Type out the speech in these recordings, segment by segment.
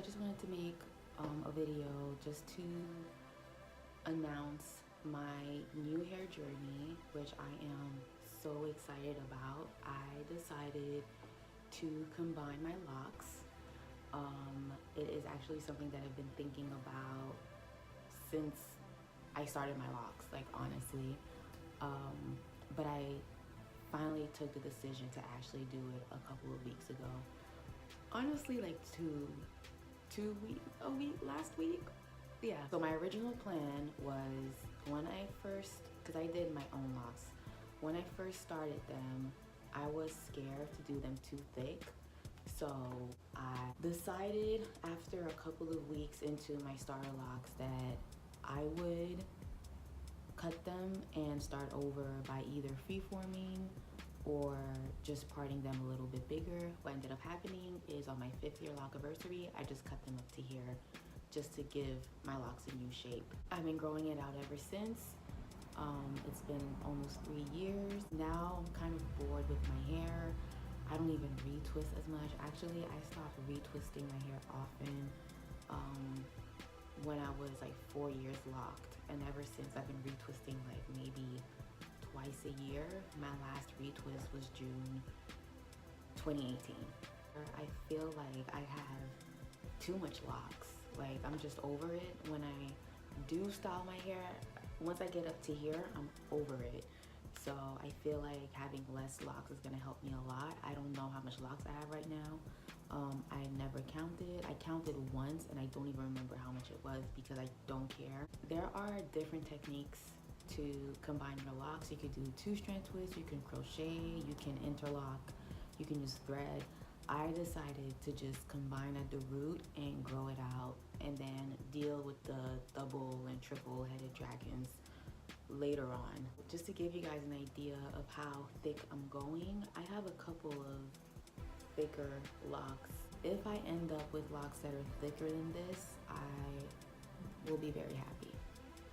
just wanted to make a video just to announce my new hair journey, which I am so excited about. I decided to combine my locks. It is actually something that I've been thinking about since I started my locks, like honestly. But I finally took the decision to actually do it a couple of weeks ago. Honestly, like a week, last week. Yeah. So my original plan was when I first, because I did my own locks, when I first started them, I was scared to do them too thick. So I decided after a couple of weeks into my starter locks that I would cut them and start over by either freeforming or just parting them a little bit bigger. What ended up happening is on my 5th year lock anniversary, I just cut them up to here just to give my locks a new shape. I've been growing it out ever since. It's been almost 3 years. Now I'm kind of bored with my hair. I don't even retwist as much. Actually, I stopped retwisting my hair often when I was like 4 years locked. And ever since, I've been retwisting like maybe twice a year. My last retwist was June 2018. I feel like I have too much locks. Like I'm just over it. When I do style my hair, once I get up to here, I'm over it. So I feel like having less locks is gonna help me a lot. I don't know how much locks I have right now. I never counted. I counted once and I don't even remember how much it was because I don't care. There are different techniques to combine your locks. You could do 2-strand twists, you can crochet, you can interlock, you can use thread. I decided to just combine at the root and grow it out and then deal with the double and triple headed dragons later on. Just to give you guys an idea of how thick I'm going, I have a couple of thicker locks. If I end up with locks that are thicker than this, I will be very happy.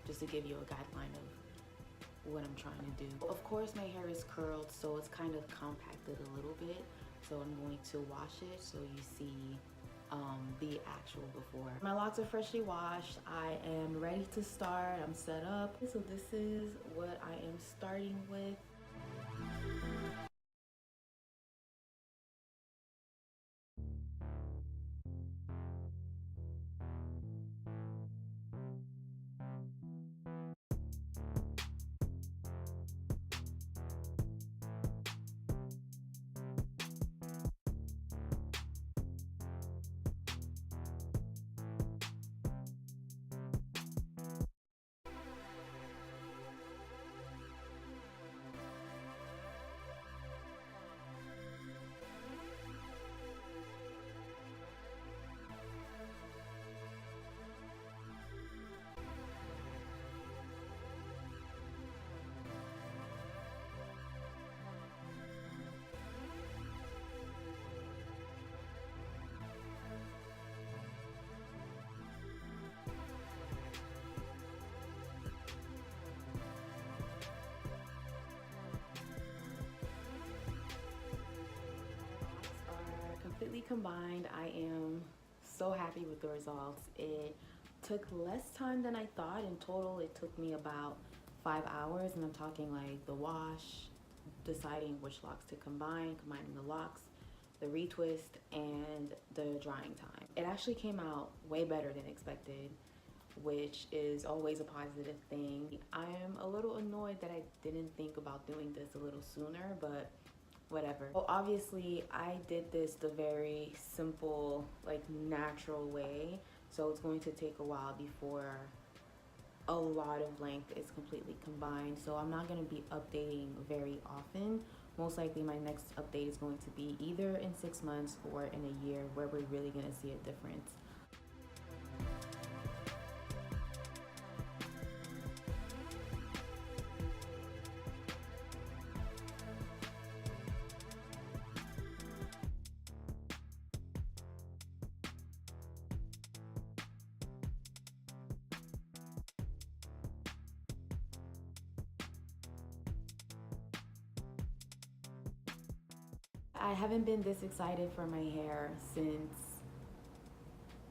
Just to give you a guideline of what I'm trying to do. Of course, my hair is curled, so it's kind of compacted a little bit. So I'm going to wash it so you see the actual before. My locks are freshly washed. I am ready to start. I'm set up. So this is what I am starting with. Completely combined. I am so happy with the results. It took less time than I thought. In total, it took me about 5 hours, and I'm talking like the wash, deciding which locks to combine, combining the locks, the retwist, and the drying time. It actually came out way better than expected, which is always a positive thing. I am a little annoyed that I didn't think about doing this a little sooner, but whatever. Well, obviously I did this the very simple, like natural way. So it's going to take a while before a lot of length is completely combined. So I'm not going to be updating very often. Most likely my next update is going to be either in 6 months or in a year where we're really going to see a difference. I haven't been this excited for my hair since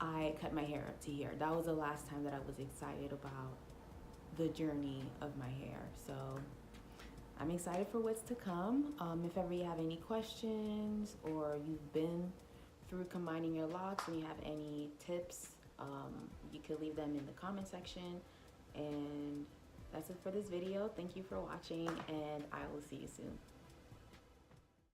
I cut my hair up to here. That was the last time that I was excited about the journey of my hair. So I'm excited for what's to come. If ever you have any questions or you've been through combining your locks and you have any tips, you could leave them in the comment section. And that's it for this video. Thank you for watching, and I will see you soon.